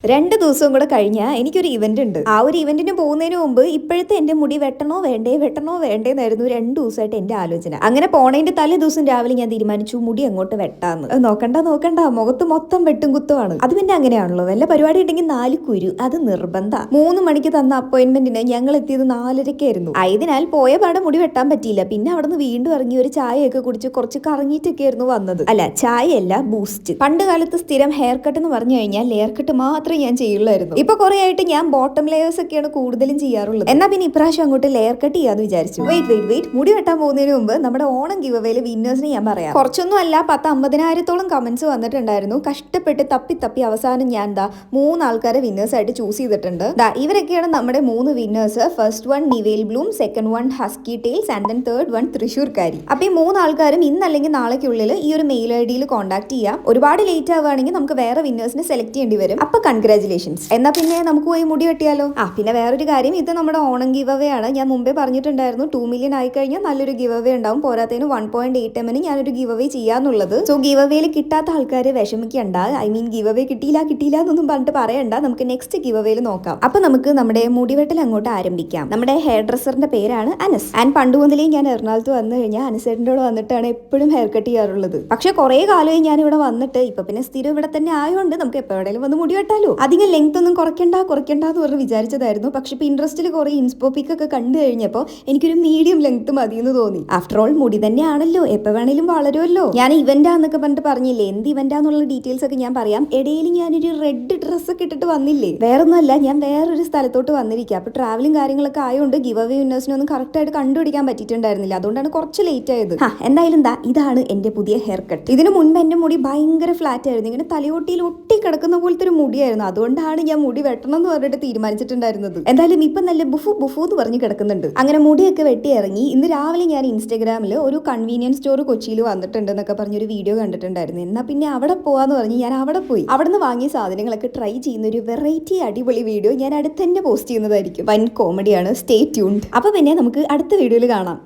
2 ദിവസവും കൂടെ കഴിഞ്ഞാൽ എനിക്കൊരു ഇവന്റ് ഉണ്ട്. ആ ഒരു ഇവന്റിന് പോകുന്നതിന് മുമ്പ് ഇപ്പോഴത്തെ എന്റെ മുടി വെട്ടണോ വേണ്ടേന്നായിരുന്നു 2 ദിവസമായിട്ട് എന്റെ ആലോചന. അങ്ങനെ പോണേന്റെ തലേ ദിവസം രാവിലെ ഞാൻ തീരുമാനിച്ചു മുടി അങ്ങോട്ട് വെട്ടാന്ന്. നോക്കണ്ട മുഖത്ത് മൊത്തം വെട്ടും കുത്തുവാണ്. അത് പിന്നെ അങ്ങനെയാണല്ലോ, വല്ല പരിപാടി ഉണ്ടെങ്കിൽ 4 കുരു അത് നിർബന്ധ. 3 മണിക്ക് തന്ന അപ്പോയിന്റ്മെന്റിന് ഞങ്ങൾ എത്തിയത് 4:30 ആയതിനാൽ പോയ പാടെ മുടി വെട്ടാൻ പറ്റിയില്ല. പിന്നെ അവിടെ നിന്ന് വീണ്ടും ഇറങ്ങി ഒരു ചായയൊക്കെ കുടിച്ച് കുറച്ച് കറങ്ങിയിട്ടൊക്കെ ആയിരുന്നു വന്നത്. അല്ല, ചായയല്ല, ബൂസ്റ്റ്. പണ്ട് കാലത്ത് സ്ഥിരം ഹെയർ കട്ട് എന്ന് പറഞ്ഞു കഴിഞ്ഞാൽ ലെയർ കട്ട് മാത്രം ഞാൻ ചെയ്യുള്ളായിരുന്നു. ഇപ്പൊ കുറെ ആയിട്ട് ഞാൻ ബോട്ടം ലെയേഴ്സ് ഒക്കെയാണ് കൂടുതലും ചെയ്യാറുള്ളത്. എന്നാ പിന്നെ ഇപ്രാവശ്യം അങ്ങോട്ട് ലെയർ കട്ട് ചെയ്യാന്ന് വിചാരിച്ചു. വെയിറ്റ് മുടി വെട്ടാൻ പോകുന്നതിന് മുമ്പ് നമ്മുടെ ഓണം ഗിവ് അവേയില് വിന്നേഴ്സിന് ഞാൻ പറയാം. കുറച്ചൊന്നും അല്ല, 50,000-ഓളം കമന്റ്സ് വന്നിട്ടുണ്ടായിരുന്നു. കഷ്ടപ്പെട്ട് തപ്പി അവസാനം ഞാൻ 3 ആൾക്കാരെ വിന്നേഴ്സ് ആയിട്ട് ചൂസ് ചെയ്തിട്ടുണ്ട്. ഇവരൊക്കെയാണ് നമ്മുടെ 3 winners. First one Nivel Bloom, second one Husky Tails and then third one തൃശ്ശൂർക്കാരി. അപ്പൊ ഈ 3 ആൾക്കാരും ഇന്നല്ലെങ്കിൽ നാളേക്കുള്ളിൽ ഈ ഒരു മെയിൽ ഐ ഡിയിൽ കോൺടാക്ട് ചെയ്യാം. ഒരുപാട് ലേറ്റ് ആവുകയാണെങ്കിൽ നമുക്ക് വേറെ വിന്നേഴ്സിനെ സെലക്ട് ചെയ്യേണ്ടി വരും. അപ്പൊ കൺഗ്രാറ്റുലേഷൻസ്. എന്നാ പിന്നെ നമുക്ക് പോയി മുടി വെട്ടിയാലോ? പിന്നെ വേറൊരു കാര്യം, ഇത് നമ്മുടെ ഓണം ഗിവ് അവേ ആണ്. ഞാൻ മുമ്പേ പറഞ്ഞിട്ടുണ്ടായിരുന്നു 2 മില്യൺ ആയി കഴിഞ്ഞാൽ നല്ലൊരു ഗിവ് അവേ ഉണ്ടാവും. പോരാത്തതിന് 1.8 M ഞാനൊരു ഗിവ് അവേ ചെയ്യാന്നുള്ളത്. സോ ഗിവ് അവേയിൽ കിട്ടാത്ത ആൾക്കാരെ വിഷമിക്കണ്ട. ഗിവ് അവേ കിട്ടിയില്ല എന്നൊന്നും പറഞ്ഞിട്ട് പറയണ്ട. നമുക്ക് നെക്സ്റ്റ് ഗിവ് അവേയിൽ നോക്കാം. അപ്പൊ നമുക്ക് നമ്മുടെ മുടിവെട്ടൽ അങ്ങോട്ട് ആരംഭിക്കാം. നമ്മുടെ ഹെയർ ഡ്രസ്സറിന്റെ പേരാണ് അനസ്. ആൻഡ് പണ്ട് മുതലേ ഞാൻ എറണാകുളത്ത് വന്നു കഴിഞ്ഞാൽ അനസേട്ടൻ്റെ കൂടെ വന്നിട്ടാണ് എപ്പോഴും ഹെയർ കട്ട് ചെയ്യാറുള്ളത്. പക്ഷെ കുറെ കാലമായി ഞാൻ ഇവിടെ വന്നിട്ട് ഇപ്പൊ പിന്നെ സ്ഥിരം ഇവിടെ തന്നെ ആയതുകൊണ്ട് നമുക്ക് എപ്പോഴെങ്കിലും വന്ന് മുടി വെട്ടാലോ. അധികം ലെങ്ത് ഒന്നും കുറയ്ക്കണ്ട എന്ന് പറഞ്ഞ് വിചാരിച്ചതായിരുന്നു. പക്ഷെ പിൻട്രസ്റ്റിൽ കുറെ ഇൻസ്പോ പിക്ക് ഒക്കെ കണ്ടു കഴിഞ്ഞപ്പോൾ എനിക്കൊരു മീഡിയം ലെങ്ത് മതിയെന്ന് തോന്നി. ആഫ്റ്റർ ഓൾ മുടി തന്നെയാണല്ലോ, എപ്പോൾ വേണേലും വളരുമല്ലോ. ഞാൻ ഇവന്റാന്നൊക്കെ പറഞ്ഞിട്ട് പറഞ്ഞില്ലേ, എന്ത് ഇവന്റാന്നുള്ള ഡീറ്റെയിൽസ് ഒക്കെ ഞാൻ പറയാം. ഇടയിൽ ഞാനൊരു റെഡ് ഡ്രസ്സ് ഒക്കെ ഇട്ടിട്ട് വന്നില്ലേ, വേറൊന്നുമല്ല, ഞാൻ വേറൊരു സ്ഥലത്തോട്ട് വന്നിരിക്കുക. അപ്പൊ ട്രാവലും കാര്യങ്ങളൊക്കെ ആയതുകൊണ്ട് ഗിവ് അവേ വിന്നേഴ്സിനൊന്നും കറക്റ്റ് ആയിട്ട് കണ്ടുപിടിക്കാൻ പറ്റിയിട്ടുണ്ടായിരുന്നില്ല. അതുകൊണ്ടാണ് കുറച്ച് ലേറ്റ് ആയത്. എന്തായാലും ഇതാണ് എന്റെ പുതിയ ഹെയർ കട്ട്. ഇതിനു മുൻപ് എന്റെ മുടി ഭയങ്കര ഫ്ലാറ്റ് ആയിരുന്നു. ഇങ്ങനെ തലയോട്ടിയിൽ ഒട്ടി കിടക്കുന്ന പോലത്തെ ഒരു മുടിയായിരുന്നു. അതുകൊണ്ടാണ് ഞാൻ മുടി വെട്ടണം എന്ന് പറഞ്ഞിട്ട് തീരുമാനിച്ചിട്ടുണ്ടായിരുന്നത്. എന്തായാലും ഇപ്പൊ നല്ല ബുഫു എന്ന് പറഞ്ഞ് കിടക്കുന്നുണ്ട്. അങ്ങനെ മുടിയൊക്കെ വെട്ടി ഇറങ്ങി. ഇന്ന് രാവിലെ ഞാൻ ഇൻസ്റ്റാഗ്രാമിൽ ഒരു കൺവീനിയൻസ് സ്റ്റോർ കൊച്ചിയിൽ വന്നിട്ടുണ്ട് എന്നൊക്കെ പറഞ്ഞൊരു വീഡിയോ കണ്ടിട്ടുണ്ടായിരുന്നു. എന്നാ പിന്നെ അവിടെ പോവാന്ന് പറഞ്ഞ് ഞാൻ അവിടെ പോയി. അവിടെ നിന്ന് വാങ്ങിയ സാധനങ്ങളൊക്കെ ട്രൈ ചെയ്യുന്ന ഒരു വെറൈറ്റി അടിപൊളി വീഡിയോ ഞാൻ അടുത്ത് തന്നെ പോസ്റ്റ് ചെയ്യുന്നതായിരിക്കും. വൻ കോമഡിയാണ്. Stay tuned. അപ്പൊ പിന്നെ നമുക്ക് അടുത്ത വീഡിയോയിൽ കാണാം.